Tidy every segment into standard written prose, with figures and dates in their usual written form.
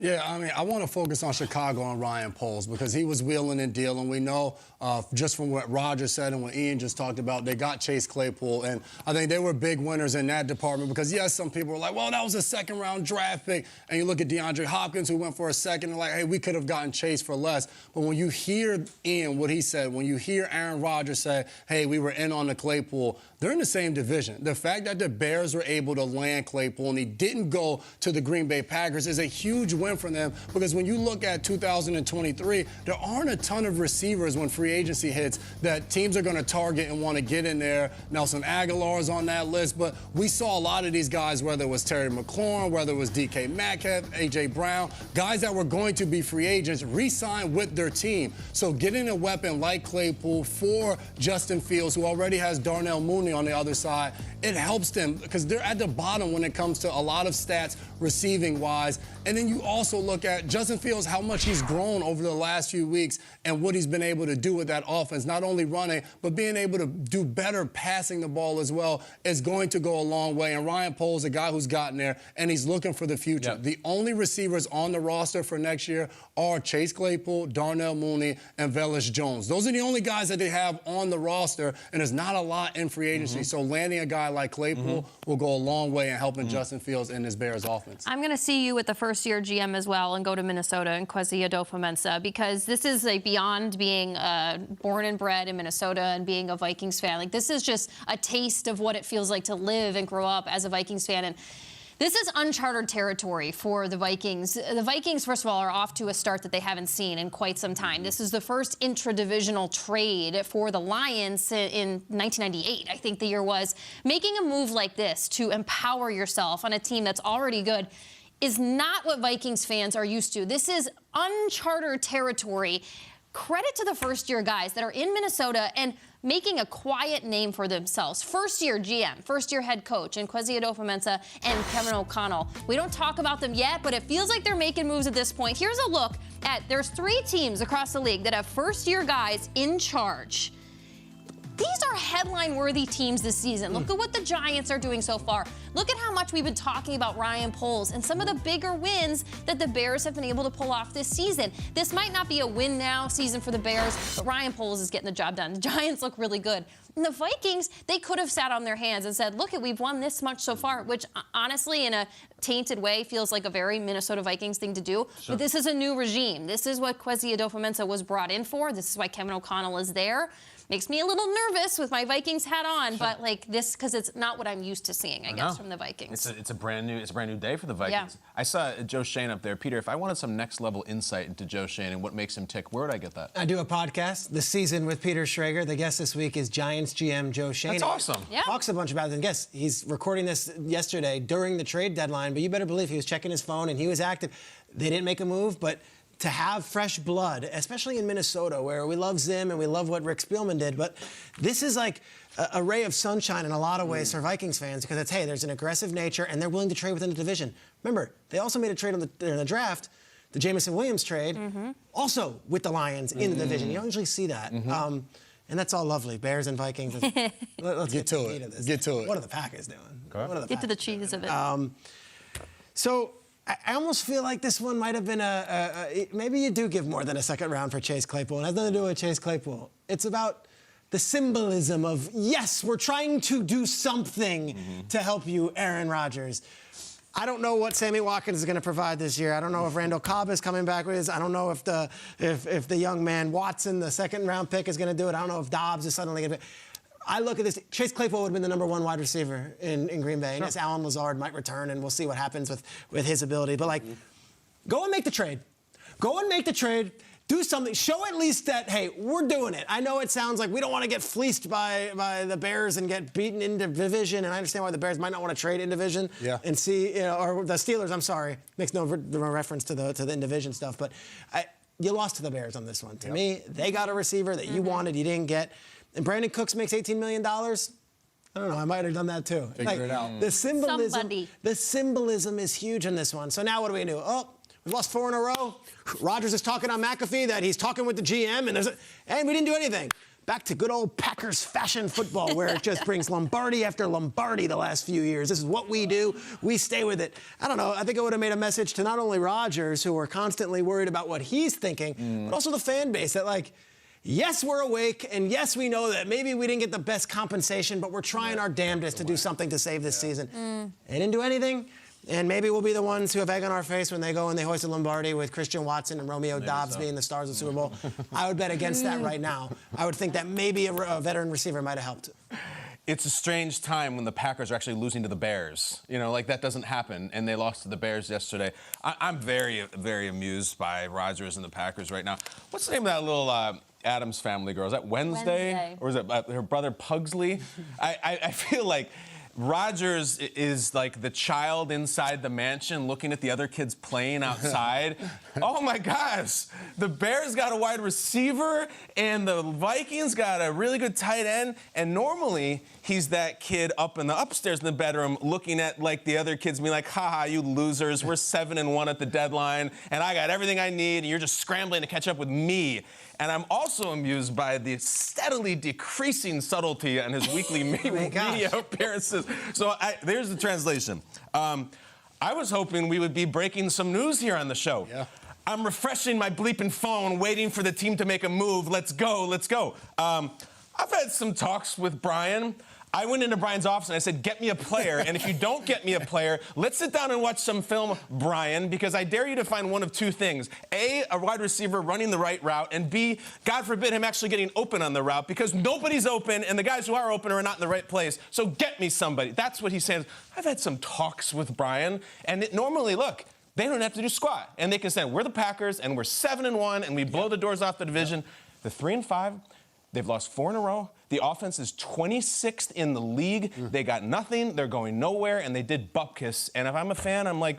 Yeah, I mean, I want to focus on Chicago and Ryan Poles because he was wheeling and dealing. We know just from what Roger said and what Ian just talked about, they got Chase Claypool, and I think they were big winners in that department because, yes, some people were like, well, that was a second-round draft pick, and you look at DeAndre Hopkins, who went for a second, and like, hey, we could have gotten Chase for less. But when you hear Ian, what he said, when you hear Aaron Rodgers say, hey, we were in on the Claypool, they're in the same division. The fact that the Bears were able to land Claypool and he didn't go to the Green Bay Packers is a huge win for them because when you look at 2023, there aren't a ton of receivers when free agency hits that teams are going to target and want to get in there. Nelson Aguilar's on that list, but we saw a lot of these guys, whether it was Terry McLaurin, whether it was DK Metcalf, A.J. Brown, guys that were going to be free agents, re-sign with their team. So getting a weapon like Claypool for Justin Fields, who already has Darnell Mooney on the other side, it helps them because they're at the bottom when it comes to a lot of stats receiving-wise. And then you also look at Justin Fields, how much he's grown over the last few weeks and what he's been able to do with that offense, not only running, but being able to do better passing the ball as well is going to go a long way. And Ryan Poles, a guy who's gotten there, and he's looking for the future. Yep. The only receivers on the roster for next year are Chase Claypool, Darnell Mooney, and Velus Jones. Those are the only guys that they have on the roster, and there's not a lot in free agency. So landing a guy like Claypool will go a long way in helping Justin Fields and his Bears offense. I'm going to see you with the first-year GM as well and go to Minnesota and Kwesi Adofo-Mensah because this is like beyond being born and bred in Minnesota and being a Vikings fan. Like this is just a taste of what it feels like to live and grow up as a Vikings fan. And this is uncharted territory for the Vikings. The Vikings, first of all, are off to a start that they haven't seen in quite some time. This is the first intra-divisional trade for the Lions in 1998, I think the year was. Making a move like this to empower yourself on a team that's already good is not what Vikings fans are used to. This is uncharted territory. Credit to the first-year guys that are in Minnesota and making a quiet name for themselves. First-year GM, first-year head coach, and Kwesi Adofo-Mensah and Kevin O'Connell. We don't talk about them yet, but it feels like they're making moves at this point. Here's a look at, there's 3 teams across the league that have first-year guys in charge. These are headline-worthy teams this season. Look at what the Giants are doing so far. Look at how much we've been talking about Ryan Poles and some of the bigger wins that the Bears have been able to pull off this season. This might not be a win-now season for the Bears, but Ryan Poles is getting the job done. The Giants look really good. And the Vikings, they could have sat on their hands and said, look, we've won this much so far, which honestly, in a tainted way, feels like a very Minnesota Vikings thing to do. Sure. But this is a new regime. This is what Kwesi Adofo-Mensah was brought in for. This is why Kevin O'Connell is there. Makes me a little nervous with my Vikings hat on, but like this, because it's not what I'm used to seeing, I guess, from the Vikings. It's a brand new day for the Vikings. Yeah. I saw Joe Shane up there. Peter, if I wanted some next level insight into Joe Shane and what makes him tick, where would I get that? I do a podcast this season with Peter Schrager. The guest this week is Giants GM Joe Shane. That's awesome. Yeah. Talks a bunch about it. And guess he's recording this yesterday during the trade deadline, but you better believe he was checking his phone and he was active. They didn't make a move, but to have fresh blood, especially in Minnesota, where we love Zim and we love what Rick Spielman did, but this is like a ray of sunshine in a lot of ways for Vikings fans because it's, hey, there's an aggressive nature and they're willing to trade within the division. Remember, they also made a trade in the draft, the Jamison Williams trade, also with the Lions in the division. You don't usually see that. And that's all lovely. Bears and Vikings. Let's get to it. Get to it. What are the Packers doing? Okay. Get to the cheese of it. So I almost feel like this one might have been maybe you do give more than a second round for Chase Claypool. And it has nothing to do with Chase Claypool. It's about the symbolism of, yes, we're trying to do something to help you, Aaron Rodgers. I don't know what Sammy Watkins is going to provide this year. I don't know if Randall Cobb is coming back with his. I don't know if the young man Watson, the second-round pick, is going to do it. I don't know if Dobbs is suddenly going to. I look at this. Chase Claypool would have been the #1 wide receiver in Green Bay. Sure. And yes, Alan Lazard might return, and we'll see what happens with his ability. But, like, go and make the trade. Go and make the trade. Do something. Show at least that, hey, we're doing it. I know it sounds like we don't want to get fleeced by the Bears and get beaten in division, and I understand why the Bears might not want to trade in division and see, or the Steelers, I'm sorry, makes no reference to the in division stuff. But you lost to the Bears on this one. To me, they got a receiver that you wanted, you didn't get. And Brandon Cooks makes $18 million. I don't know. I might have done that too. Figure it out. The symbolism is huge in this one. So now what do we do? Oh, we've lost 4 in a row. Rodgers is talking on McAfee that he's talking with the GM, and we didn't do anything. back to good old Packers fashion football, where it just brings Lombardi after Lombardi the last few years. This is what we do. We stay with it. I don't know. I think it would have made a message to not only Rodgers, who are constantly worried about what he's thinking, but also the fan base that, like, yes, we're awake, and yes, we know that maybe we didn't get the best compensation, but we're trying our damnedest to do something to save this season. They didn't do anything, and maybe we'll be the ones who have egg on our face when they go and they hoist a Lombardi with Christian Watson and Romeo Dobbs being the stars of the Super Bowl. I would bet against that right now. I would think that maybe a veteran receiver might have helped. It's a strange time when the Packers are actually losing to the Bears. You know, like, that doesn't happen, and they lost to the Bears yesterday. I'm very, very amused by Rodgers and the Packers right now. What's the name of that little Adams Family girl? Is that Wednesday? Or is it her brother Pugsley? I feel like Rodgers is like the child inside the mansion looking at the other kids playing outside. Oh my gosh, the Bears got a wide receiver and the Vikings got a really good tight end, and normally he's that kid up in the upstairs in the bedroom looking at like the other kids being like, haha, you losers, we're 7-1 at the deadline and I got everything I need and you're just scrambling to catch up with me. And I'm also amused by the steadily decreasing subtlety on his weekly media appearances. So there's the translation. I was hoping we would be breaking some news here on the show. Yeah. I'm refreshing my bleeping phone, waiting for the team to make a move. Let's go, let's go. I've had some talks with Brian. I went into Brian's office and I said, get me a player. And if you don't get me a player, let's sit down and watch some film, Brian, because I dare you to find one of two things. A wide receiver running the right route, and B, God forbid him actually getting open on the route, because nobody's open and the guys who are open are not in the right place. So get me somebody. That's what he's saying. I've had some talks with Brian, and normally, look, they don't have to do squat. And they can say, we're the Packers, and we're 7-1, and we blow the doors off the division. The 3-5, they've lost 4 in a row. The offense is 26th in the league. They got nothing. They're going nowhere, and they did bupkis. And if I'm a fan, I'm like,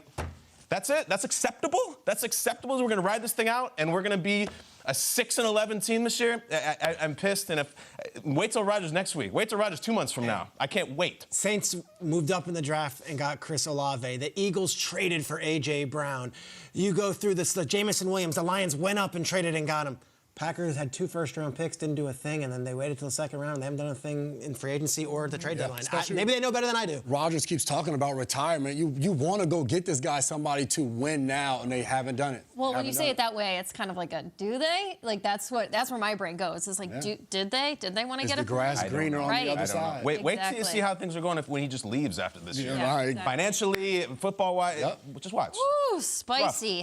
that's it? That's acceptable? That's acceptable? We're going to ride this thing out, and we're going to be a 6-11 team this year? I'm pissed. And wait till Rodgers next week. Wait till Rodgers 2 months from now. I can't wait. Saints moved up in the draft and got Chris Olave. The Eagles traded for A.J. Brown. You go through this, the Jamison Williams. The Lions went up and traded and got him. Packers had 2 first-round picks, didn't do a thing, and then they waited till the second round. They haven't done a thing in free agency or the trade deadline. Maybe they know better than I do. Rodgers keeps talking about retirement. You want to go get this guy somebody to win now, and they haven't done it. Well, when you say it that way, it's kind of like a, do they? Like, that's where my brain goes. It's like, did they? Did they want to get the grass greener on the other side? Wait till you see how things are going when he just leaves after this year. Right. Exactly. Financially, football-wise, just watch. Ooh, spicy.